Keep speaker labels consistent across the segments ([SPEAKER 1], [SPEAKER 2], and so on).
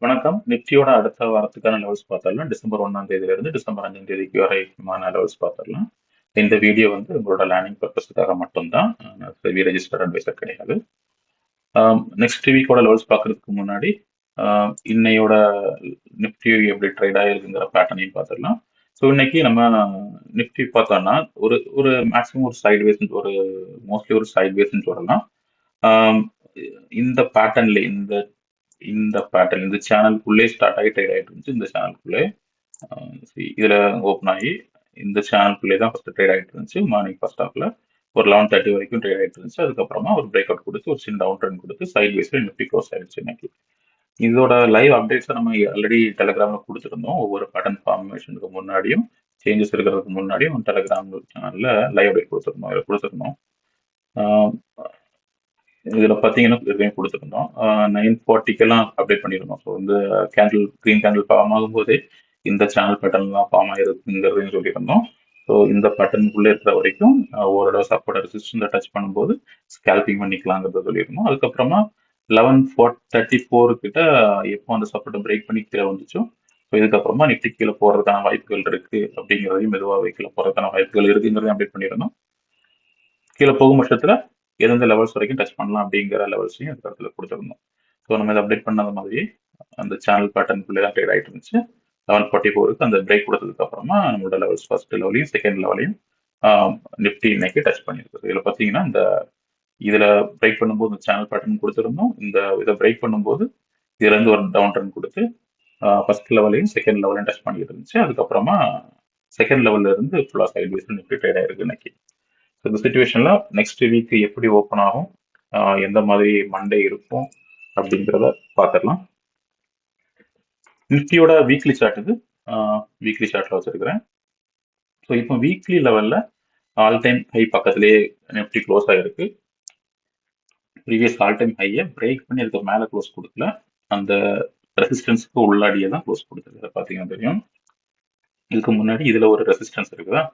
[SPEAKER 1] வணக்கம். நிஃப்டியோட அடுத்த வாரத்துக்கான லெவல்ஸ் பார்த்துடலாம். டிசம்பர் 1ஆம் தேதியிலிருந்து டிசம்பர் 5ஆம் தேதிக்கு வரைக்குமான லெவல்ஸ் பார்த்துடலாம். இந்த வீடியோ வந்து உங்களோட லேர்னிங் பர்பஸ்க்காக மட்டும்தான். செபி ரெஜிஸ்டர்ட் அட்வைசர் கிடையாது. நெக்ஸ்ட் வீக்கோட லெவல்ஸ் பார்க்கறதுக்கு முன்னாடி இன்னையோட நிஃப்டி எப்படி ட்ரேட் ஆயிருக்குங்கிற பேட்டர்னையும் பார்த்துடலாம். ஸோ இன்னைக்கு நம்ம நிஃப்டி பார்த்தோம்னா ஒரு ஒரு மேக்ஸிமம் ஒரு சைட் வேஸ் ஒரு மோஸ்ட்லி ஒரு சைட் வேஸ்ன்னு சொல்லலாம். ஆம், இந்த பேட்டர்ன்ல இந்த இந்த பேட்டர்ன் இந்த சேனலுக்குள்ளே ஸ்டார்ட் ஆகி ட்ரேட் ஆகிட்டு இருந்துச்சு. இந்த சேனலுக்குள்ளே இதுல ஓப்பன் ஆகி இந்த சேனலுக்குள்ளே தான் ஃபர்ஸ்ட் ட்ரேட் ஆகிட்டு இருந்துச்சு. மார்னிங் ஃபர்ஸ்ட் ஹாஃப்ல ஒரு 11:30 வரைக்கும் ட்ரேட் ஆகிட்டு இருந்துச்சு. அதுக்கப்புறமா ஒரு பிரேக் அவுட் கொடுத்து ஒரு சின்ன டவுன் ட்ரெண்ட் கொடுத்து சைட் வேஸ்ல நிஃப்டி க்ளோஸ் ஆயிடுச்சு இன்னைக்கு. இதோட லைவ் அப்டேட்ஸை நம்ம ஆல்ரெடி டெலிகிராம்ல கொடுத்துருந்தோம். ஒவ்வொரு பேட்டர்ன் ஃபார்மேஷனுக்கு முன்னாடியும் சேஞ்சஸ் இருக்கிறதுக்கு முன்னாடியும் டெலிகிராம் சேனல்ல லைவ் அப்டேட் கொடுத்துருந்தோம். இதுல பாத்தீங்கன்னா ஏற்கனவே கொடுத்துருந்தோம். 9:40க்கெல்லாம் அப்டேட் பண்ணியிருந்தோம். ஸோ வந்து கிரீன் கேண்டில் ஃபார்ம் ஆகும்போதே இந்த சேனல் பேட்டர்ன் தான் ஃபார்ம் ஆயிருக்குங்கிறதையும் சொல்லியிருந்தோம். ஸோ இந்த பேட்டர்னுக்குள்ளே இருக்கிற வரைக்கும் ஓரளவு சப்போர்ட் ரெசிஸ்டன்ஸை டச் பண்ணும்போது ஸ்கேல்பிங் பண்ணிக்கலாங்கிறத சொல்லியிருந்தோம். அதுக்கப்புறமா 11:34 கிட்ட எப்போ அந்த சப்போர்ட்டை பிரேக் பண்ணி கீழே வந்துச்சோ, ஸோ இதுக்கப்புறமா நிஃப்டி கீழே போறதுக்கான வாய்ப்புகள் இருக்கு அப்படிங்கிறதையும் மெதுவாக கீழே போறதுக்கான வாய்ப்புகள் இருக்குங்கிறதையும் அப்டேட் பண்ணியிருந்தோம். கீழே போகும் பட்சத்துல எந்தெந்த லெவல்ஸ் வரைக்கும் டச் பண்ணலாம் அப்படிங்கிற லெவல்ஸையும் அந்த இடத்துல கொடுத்துருந்தோம். ஸோ நம்ம இதை அப்டேட் பண்ணாத மாதிரி அந்த சேனல் பேட்டர்னுக்குள்ளே தான் ட்ரேட் ஆகிட்டு இருந்துச்சு. 11:44க்கு அந்த பிரேக் கொடுத்ததுக்கு அப்புறமா நம்மளோட லெவல்ஸ் ஃபர்ஸ்ட் லெவலையும் செகண்ட் லெவலையும் நிஃப்டி இன்னைக்கு டச் பண்ணியிருக்கு. இதில் பார்த்தீங்கன்னா இதுல பிரேக் பண்ணும்போது இந்த சேனல் பேட்டர்ன் கொடுத்துருந்தோம். இதை பிரேக் பண்ணும்போது இதுல இருந்து ஒரு டவுன் ட்ரெண்ட் கொடுத்து ஃபர்ஸ்ட் லெவலையும் செகண்ட் லெவலையும் டச் பண்ணிட்டு இருந்துச்சு. அதுக்கப்புறமா செகண்ட் லெவல்ல இருந்து ஃபுல்லா சைட் வைஸ் நிஃப்டி ட்ரேட் ஆயிருக்கு இன்னைக்கு. இந்த சுச்சுவேஷன்ல நெக்ஸ்ட் வீக் எப்படி ஓப்பன் ஆகும், எந்த மாதிரி மண்டே இருக்கும் அப்படிங்கிறத பார்த்துடலாம். நிஃப்டியோட வீக்லி சார்ட் இது. வீக்லி சார்ட்ல வச்சிருக்கிறேன். ஸோ இப்போ வீக்லி லெவல்ல ஆல் டைம் ஹை பக்கத்திலேயே நிஃப்டி க்ளோஸ் ஆகிருக்கு. ப்ரீவியஸ் ஆல் டைம் ஹையை பிரேக் பண்ணி அதுக்கு மேலே க்ளோஸ் கொடுக்கல. அந்த ரெசிஸ்டன்ஸ்க்கு உள்ளாடியே தான் க்ளோஸ் கொடுத்துருக்கு. பார்த்தீங்கன்னா தெரியும். இதுக்கு முன்னாடி இதுல ஒரு ரெசிஸ்டன்ஸ் இருக்குதா,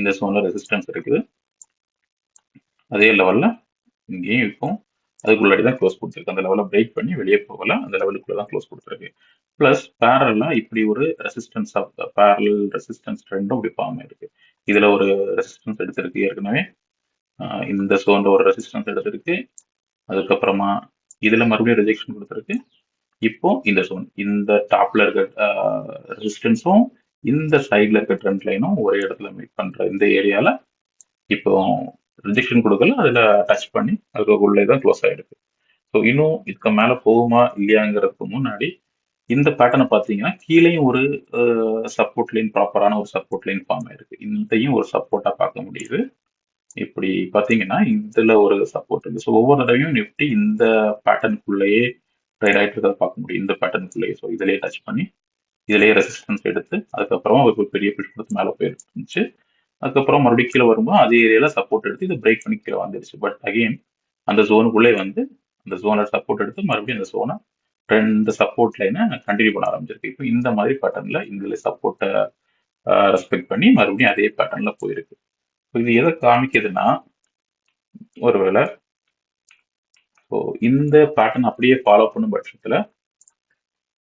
[SPEAKER 1] இந்த சோன்ல ரெசிஸ்டன்ஸ் இருக்குது. அதே லெவல்ல இங்கேயும் இருக்கும். அதுக்குள்ளாடி தான் க்ளோஸ் கொடுத்துருக்கு. அந்த லெவலை பிரேக் பண்ணி வெளியே போகல, அந்த லெவலுக்குள்ள தான் க்ளோஸ் கொடுத்துருக்கு. பிளஸ் பேரலா இப்படி ஒரு ரெசிஸ்டன்ஸ் பேரல் ரெசிஸ்டன்ஸ் ட்ரெண்டும் இப்படி ஃபார்ம் ஆயிருக்கு. இதுல ஒரு ரெசிஸ்டன்ஸ் எடுத்திருக்கு ஏற்கனவே. இந்த சோன்ல ஒரு ரெசிஸ்டன்ஸ் எடுத்திருக்கு. அதுக்கப்புறமா இதுல மறுபடியும் ரிஜெக்ஷன் கொடுத்துருக்கு. இப்போ இந்த சோன் இந்த டாப்ல இருக்க ரெசிஸ்டன்ஸும் இந்த சைட்ல இருக்க ட்ரெண்ட் லைனும் ஒரே இடத்துல மீட் பண்ற இந்த ஏரியால இப்போ ரிஜெக்ஷன் கொடுக்கல, அதுல டச் பண்ணி அதுக்குள்ளே தான் க்ளோஸ் ஆயிருக்கு. ஸோ இன்னும் இதுக்கு மேல போகுமா இல்லையாங்கிறதுக்கு முன்னாடி இந்த பேட்டர்னை பார்த்தீங்கன்னா கீழேயும் ஒரு சப்போர்ட் லைன், ப்ராப்பரான ஒரு சப்போர்ட் லைன் ஃபார்ம் ஆயிருக்கு. இதையும் ஒரு சப்போர்ட்டா பார்க்க முடியுது. இப்படி பார்த்தீங்கன்னா இதுல ஒரு சப்போர்ட் இருக்கு. ஸோ ஒவ்வொரு தடவையும் நிஃப்டி இந்த பேட்டர்னுக்குள்ளேயே ட்ரேட் ஆகிட்டு இருக்கிறத பார்க்க முடியும். இந்த பேட்டர்னுக்குள்ளேயே ஸோ இதுலயே டச் பண்ணி இதுலயே ரெசிஸ்டன்ஸ் எடுத்து அதுக்கப்புறமா ஒரு பெரிய புஷ் கொடுத்து மேலே போயிருந்துச்சு. அதுக்கப்புறம் மறுபடியும் கீழே வரும்போது அதே ஏரியால சப்போர்ட் எடுத்து இதை பிரேக் பண்ணி கீழே வந்துருச்சு. பட் அகெயின் அந்த ஜோனுக்குள்ளே வந்து அந்த ஜோனை சப்போர்ட் எடுத்து மறுபடியும் அந்த ஜோனை ரெண்டு சப்போர்ட் லைனை கண்டினியூ பண்ண ஆரம்பிச்சிருக்கு. இப்போ இந்த மாதிரி பேட்டர்ன்ல இதுல சப்போர்ட்டை ரெஸ்பெக்ட் பண்ணி மறுபடியும் அதே பேட்டர்ன்ல போயிருக்கு. இது எதை காமிக்குதுன்னா, ஒருவேளை இந்த பேட்டர்ன் அப்படியே ஃபாலோ பண்ணும் பட்சத்துல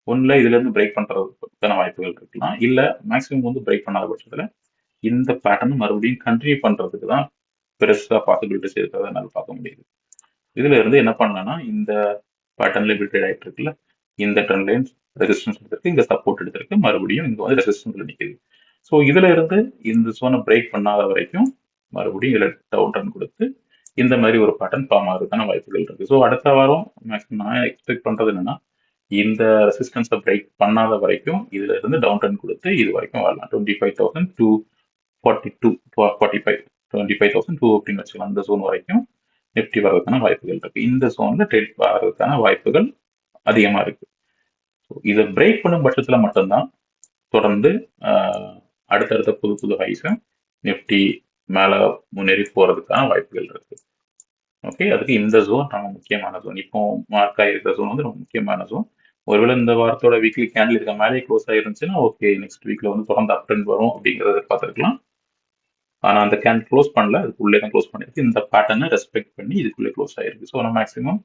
[SPEAKER 1] ஒன்னுல இதுல இருந்து பிரேக் பண்றதுக்கான வாய்ப்புகள் இருக்கலாம். இல்ல மேக்சிமம் வந்து பிரேக் பண்ணாத பட்சத்துல இந்த பேட்டர்ன் மறுபடியும் கண்டினியூ பண்றதுக்கு தான் பெருசா பாசிபிலிட்டிஸ் இருக்கிறத என்னால பார்க்க முடியுது. இதுல இருந்து என்ன பண்ணலாம்னா, இந்த பேட்டர்ன்ல இப்படி ட்ரேட் ஆயிட்டு இருக்குல்ல, இந்த ட்ரெண்ட் லைன் ரெசிஸ்டன்ஸ் எடுத்திருக்கு, இங்க சப்போர்ட் எடுத்திருக்கு, மறுபடியும் இங்க வந்து ரெசிஸ்டன்ஸ்ல நிக்குது. ஸோ இதுல இருந்து இந்த சோனை பிரேக் பண்ணாத வரைக்கும் மறுபடியும் இதுல டவுன் ட்ரெண்ட் கொடுத்து இந்த மாதிரி ஒரு பேட்டர்ன் ஃபார்ம் ஆகிறதுக்கான வாய்ப்புகள் இருக்கு. ஸோ அடுத்த வாரம் மேக்ஸிமம் நான் எக்ஸ்பெக்ட் பண்றது என்னன்னா, இந்த ரெசிஸ்டன்ஸை பிரேக் பண்ணாத வரைக்கும் இதுல இருந்து டவுன் ட்ரெண்ட் கொடுத்து இது வரைக்கும் வரலாம். 25,242 45 25,002 அப்படின்னு வச்சுக்கலாம். அந்த ஜோன் வரைக்கும் நிஃப்டி வர்றதுக்கான வாய்ப்புகள் இருக்கு. இந்த ஜோன்ல ட்ரேட் வர்றதுக்கான வாய்ப்புகள் அதிகமா இருக்கு. இதை பிரேக் பண்ணும் பட்சத்துல மட்டும்தான் தொடர்ந்து அடுத்தடுத்த புது புது ஹைஸை நிஃப்டி மேல முன்னேறி போறதுக்கான வாய்ப்புகள் இருக்கு. ஓகே, அதுக்கு இந்த ஜோன் ரொம்ப முக்கியமான ஜோன். இப்போ மார்க் ஆகிருக்கிற ஜோன் வந்து ரொம்ப முக்கியமான ஜோன். ஒருவேளை இந்த வாரத்தோட வீக்லி கேண்டில் இருக்க மேலே க்ளோஸ் ஆயிருந்துச்சுன்னா ஓகே, நெக்ஸ்ட் வீக்ல வந்து தொடர்ந்து அப் ட்ரெண்ட் வரும் அப்படிங்கறத பார்த்துருக்கலாம். ஆனா அந்த கேண்டில் க்ளோஸ் பண்ணல, அதுக்குள்ளே தான் க்ளோஸ் பண்ணிருக்கு. இந்த பேட்டர்னை ரெஸ்பெக்ட் பண்ணி இதுக்குள்ளே க்ளோஸ் ஆயிருக்கு. ஸோ நம்ம மேக்ஸிமம்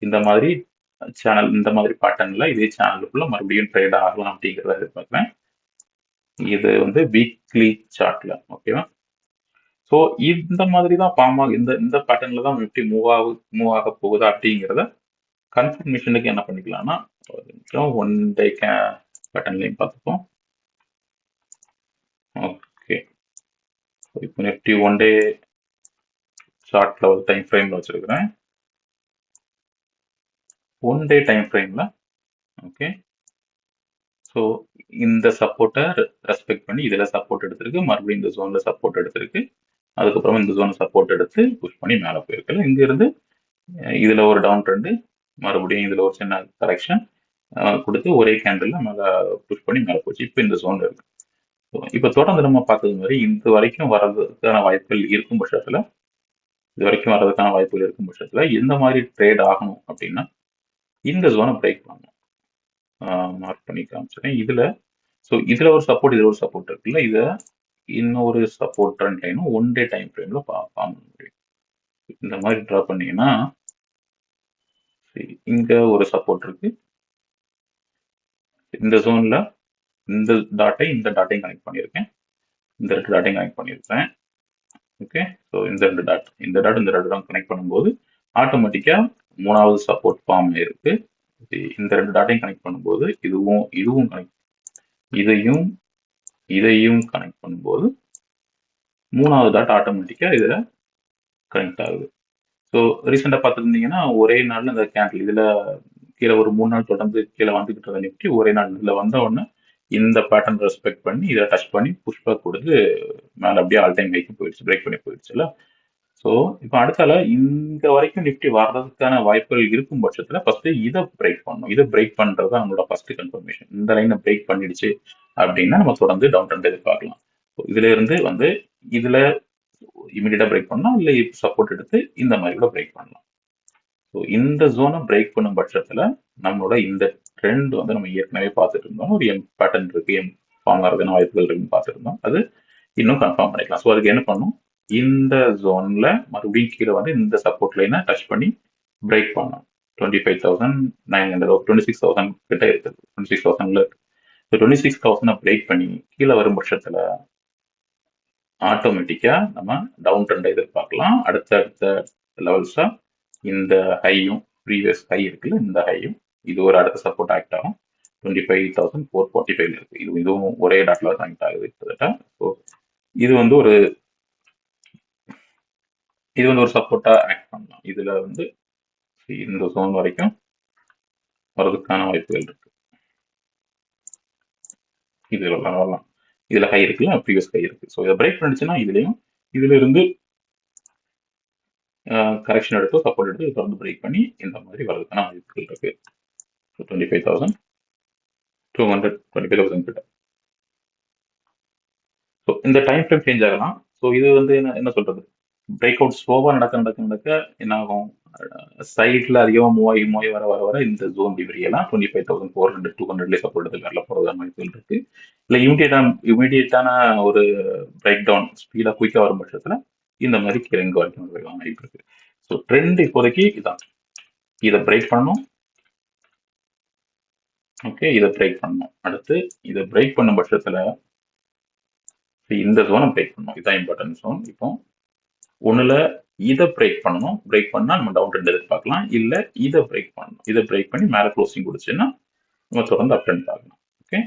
[SPEAKER 1] இந்த மாதிரி சேனல் இந்த மாதிரி பேட்டர்ன்ல இதே சேனலுக்குள்ள மறுபடியும் ட்ரேட் ஆகலாம் அப்படிங்கிறத எதிர்பார்க்குறேன். இது வந்து வீக்லி சார்ட்ல, ஓகேவா? ஸோ இந்த மாதிரி தான் ஃபார்ம் ஆகும், இந்த இந்த பேட்டர்ன்ல தான் நிஃப்டி மூவ் ஆக போகுதா அப்படிங்கிறத கன்ஃபர்மேஷனுக்கு என்ன பண்ணிக்கலாம்னா, ஒரு நிமிஷம் ஒன் டே பேட்டர்ன்லையும் பார்த்துப்போம். ஓகே, இப்போ நிஃப்டி ஒன் டே சார்ட்ல ஒரு டைம் ஃப்ரேம்ல வச்சிருக்கிறேன். ஒன் டே டைம் ஃப்ரேம்ல, ஓகே, ஸோ இந்த சப்போர்ட்டை ரெஸ்பெக்ட் பண்ணி இதில் சப்போர்ட் எடுத்திருக்கு, மறுபடியும் இந்த ஜோன்ல சப்போர்ட் எடுத்திருக்கு, அதுக்கப்புறம் இந்த ஜோன் சப்போர்ட் எடுத்து புஷ் பண்ணி மேலே போயிருக்கல. இங்கிருந்து இதுல ஒரு டவுன் ட்ரெண்டு, மறுபடியும் இதுல ஒரு சின்ன கரெக்ஷன் கொடுத்து ஒரே கேண்டில் மேலே புஷ் பண்ணி மேலே போச்சு. இப்போ இந்த ஜோன்ல இருக்கு. இப்போ தொடர்ந்து நம்ம பார்த்தது மாதிரி இது வரைக்கும் வர்றதுக்கான வாய்ப்புகள் இருக்கும் பட்சத்தில், எந்த மாதிரி ட்ரேட் ஆகணும் அப்படின்னா இந்த ஜோனை பிரேக் பண்ணணும். மார்க் பண்ணி காமிச்சிட்டேன் இதுல. ஸோ இதுல ஒரு சப்போர்ட், இதுல ஒரு சப்போர்ட் இருக்குல்ல, இதை இன்னொரு சப்போர்ட் ட்ரெண்ட் லைனும் ஒன் டே டைம் ஃப்ரேம்ல ஃபார்ம் பண்ண முடியும். இந்த மாதிரி ட்ரா பண்ணீங்கன்னா இங்க ஒரு சப்போர்ட் இருக்கு, இந்த ஜோன்ல இந்த டாட்டையும் கனெக்ட் பண்ணியிருக்கேன், இந்த ரெண்டு டாட்டையும் கனெக்ட் பண்ணியிருக்கேன். ஓகே, ஸோ இந்த ரெண்டு டாட் கனெக்ட் பண்ணும்போது ஆட்டோமேட்டிக்கா மூணாவது சப்போர்ட் ஃபார்ம் ஆயிருக்கு. இந்த ரெண்டு டாட்டையும் கனெக்ட் பண்ணும்போது இதுவும் கனெக்ட், இதையும் கனெக்ட் பண்ணும்போது மூணாவது டாட் ஆட்டோமேட்டிக்கா இதுல கனெக்ட் ஆகுது. ஸோ ரீசெண்டாக பார்த்துருந்தீங்கன்னா ஒரே நாள்ல இந்த கேண்டில் இதுல கீழே ஒரு 3 நாள் தொடர்ந்து கீழே வந்துகிட்டு இருந்த நிஃப்டி ஒரே நாள் இதுல வந்த உடனே இந்த பேட்டர்ன் ரெஸ்பெக்ட் பண்ணி இதை டச் பண்ணி புஷ்பேக் கொடுத்து மேலே அப்படியே ஆல் டைம் ஹைக்கு போயிடுச்சு, பிரேக் பண்ணி போயிடுச்சுல்ல. ஸோ இப்போ அடுத்தால இங்க வரைக்கும் நிஃப்டி வர்றதுக்கான வாய்ப்புகள் இருக்கும் பட்சத்துல ஃபர்ஸ்ட் இதை பிரேக் பண்ணணும். இதை பிரேக் பண்றது நம்மளோட ஃபர்ஸ்ட் கன்ஃபர்மேஷன். இந்த லைனை பிரேக் பண்ணிடுச்சு அப்படின்னா நம்ம தொடர்ந்து டவுன் ட்ரெண்ட் எதிர்பார்க்கலாம். இதுல இருந்து வந்து இதுல இமீடியட்டா பிரேக் பண்ணலாம், இல்லை சப்போர்ட் எடுத்து இந்த மாதிரி கூட பிரேக் பண்ணலாம். ஸோ இந்த ஜோனை பிரேக் பண்ணும் பட்சத்துல நம்மளோட இந்த ட்ரெண்ட் வந்து நம்ம ஏற்கனவே பார்த்துட்டு இருந்தோம், ஒரு எம் பேட்டர்ன் இருக்கு, எம் ஃபார்ம் ஆகிறதுக்கான வாய்ப்புகள் இருக்குன்னு பார்த்துருந்தோம். அது இன்னும் கன்ஃபார்ம் பண்ணிக்கலாம். ஸோ அதுக்கு என்ன பண்ணும், இந்த ஜோன்ல மறுபடியும் கீழே வந்து இந்த சப்போர்ட் லைனை டச் பண்ணி பிரேக் பண்ணணும். 25,900 26,000 கிட்ட இருக்குது, 26,000ல இருக்கு. 26,000 பிரேக் பண்ணி கீழே வரும் பட்சத்துல ஆட்டோமேட்டிக்கா நம்ம டவுன் ட்ரெண்ட் எதிர்பார்க்கலாம். அடுத்த லெவல்ஸா இந்த ஹையும் ப்ரீவியஸ் ஹை இருக்குல்ல, இந்த ஹையும் இது ஒரு அடுத்த சப்போர்ட் ஆக்ட் ஆகும். 25,445 இருக்கு. இதுவும் ஒரே டாட்ல கனெக்ட் ஆகுது கிட்டத்தட்ட. ஸோ இது வந்து ஒரு சப்போர்ட்டா ஆக்ட் பண்ணலாம். இதுல வந்து இந்த ஜோன் வரைக்கும் வர்றதுக்கான வாய்ப்புகள் இருக்கு. இதுல வரலாம், இதுல ஹை இருக்குல்ல, ப்ரீவியஸ் ஹை இருக்கு. ஸோ இதை பிரேக் பண்ணிச்சுன்னா இதுல இருந்து கரெக்ஷன் எடுத்து சப்போர்ட் எடுத்து தொடர்ந்து பிரேக் பண்ணி இந்த மாதிரி வரதுக்கான வாய்ப்புகள் இருக்கு. 25,200 25,000 கிட்ட. ஸோ இந்த டைம் ஃப்ரேம் சேஞ்ச் ஆகலாம். ஸோ இது வந்து என்ன சொல்றது, பிரேக் அவுட் ஸ்லோவா நடக்க என்ன ஆகும், சைட்ல அதிகமா மூவ் ஆகி வர இந்த ஜோன் டிவிரியெல்லாம் 25,400 200 சப்போர்ட் எடுத்து வரல போறதான வாய்ப்புகள் இருக்கு. இல்லை இமீடியட்டான ஒரு பிரேக் டவுன் ஸ்பீடா குயிக்கா வரும் பட்சத்துல இந்த மாதிரி கீழே வரைக்கும் வரலாம் வாய்ப்பு இருக்கு. ஸோ ட்ரெண்ட் இப்போதைக்கு இதான், இதை பிரேக் பண்ணணும். ஓகே, இதை பிரேக் பண்ணணும். அடுத்து இதை பிரேக் பண்ணும் பட்சத்துல இந்த ஜோனை பிரேக் பண்ணணும். இதுதான் இம்பார்ட்டன்ட் ஜோன். இப்போ ஒண்ணுல இதை பிரேக் பண்ணணும், பிரேக் பண்ணா நம்ம டவுன் ட்ரெண்ட் எதிர்பார்க்கலாம், இல்ல இதை பிரேக் பண்ணணும். இதை பிரேக் பண்ணி மேல க்ளோசிங் கொடுச்சுன்னா நம்ம தொடர்ந்து அப் ட்ரெண்ட் பார்க்கலாம். ஓகே,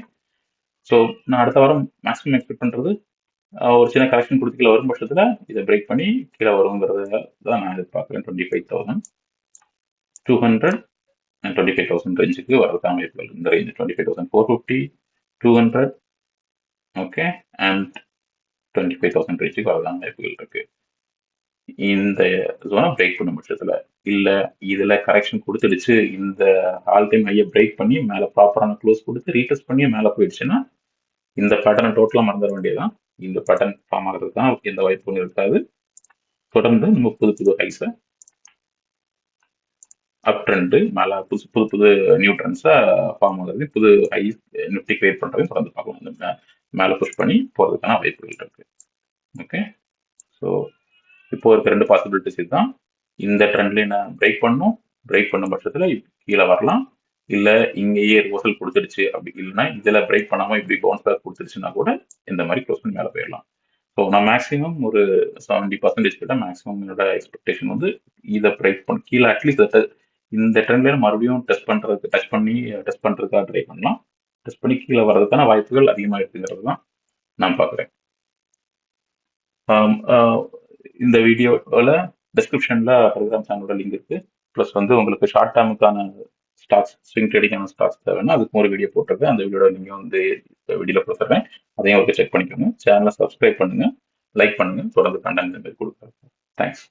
[SPEAKER 1] ஸோ நான் அடுத்த வாரம் மேக்ஸிமம் எக்ஸ்பெக்ட் பண்றது ஒரு சின்ன கரெக்ஷன் கொடுத்து கீழே வரும் பட்சத்துல இதை பிரேக் பண்ணி கீழே வருங்கிறத தான் நான் எதிர்பார்க்கிறேன். 25,200 and 25,000 ரேஞ்சுக்கு வரதுக்கான வாய்ப்புகள். இந்த ரேஞ்ச் 25,450 200 ஓகே அண்ட் 25,000 ரேஞ்சுக்கு வரதுக்கான வாய்ப்புகள் இருக்கு. இந்த ஜோனை பிரேக் பண்ணும் பட்சத்துல, இல்ல இதுல கரெக்ஷன் கொடுத்துடுச்சு, இந்த ஆல் டைம் ஹையை பிரேக் பண்ணி மேல ப்ராப்பரான க்ளோஸ் கொடுத்து ரீடெஸ்ட் பண்ணி மேல போயிடுச்சுன்னா இந்த பேட்டர்னை டோட்டலா மறந்துட வேண்டியதுதான். இந்த பேட்டர்ன் ஃபார்ம் ஆகிறதுக்கு தான் எந்த வாய்ப்பும் இருக்காது. தொடர்ந்து நம்ம புது ஹைஸை அப் ட்ரெண்ட் மேல புது நியூ ட்ரெண்ட்ஸா ஃபார்ம் ஆகுறது, புது ஹை நிஃப்டி கிரியேட் பண்றதையும் தொடர்ந்து பார்க்கலாம். மேல புஷ் பண்ணி போறதுக்கான வாய்ப்புகள் இருக்கு. ஓகே, ஸோ இப்போ இருக்க ரெண்டு பாசிபிலிட்டிஸ் இதுதான். இந்த ட்ரெண்ட் லைனை பிரேக் பண்ணணும், பிரேக் பண்ணும் பட்சத்தில் கீழே வரலாம். இல்லை இங்கேயே ரிவர்சல் கொடுத்துடுச்சு அப்படி இல்லைன்னா இதில் பிரேக் பண்ணாமல் இப்படி பவுன்ஸ் பேக் கொடுத்துருச்சுன்னா கூட இந்த மாதிரி க்ளோஸ் பண்ணி மேலே போயிடலாம். ஸோ நான் மேக்ஸிமம் ஒரு 70% கிட்ட மேக்ஸிமம் என்னோட எக்ஸ்பெக்டேஷன் வந்து இதை பிரேக் பண்ண கீழே அட்லீஸ்ட் இந்த ட்ரெண்ட்ல மறுபடியும் டச் பண்ணுறதுக்காக ட்ரை பண்ணலாம். டெஸ்ட் பண்ணி கீழே வர்றதுக்கான வாய்ப்புகள் அதிகமாக இருக்குங்கிறது தான் நான் பார்க்குறேன். இந்த வீடியோவில் டிஸ்கிரிப்ஷனில் டெலிகிராம் சேனலோட லிங்க் இருக்குது. ப்ளஸ் வந்து உங்களுக்கு ஷார்ட் டேர்முக்கான ஸ்டாக்ஸ், ஸ்விங் ட்ரேடிங்கான ஸ்டாக்ஸ் தேவைன்னா அதுக்கு ஒரு வீடியோ போட்டிருக்கேன். அந்த வீடியோட லிங்க் வந்து வீடியோவில் கொடுத்துட்றேன். அதையும் ஒரு செக் பண்ணிக்கோங்க. சேனலை சப்ஸ்கிரைப் பண்ணுங்கள், லைக் பண்ணுங்கள், தொடர்ந்து கண்டென்ட் கொடுக்குறேன். தேங்க்ஸ்.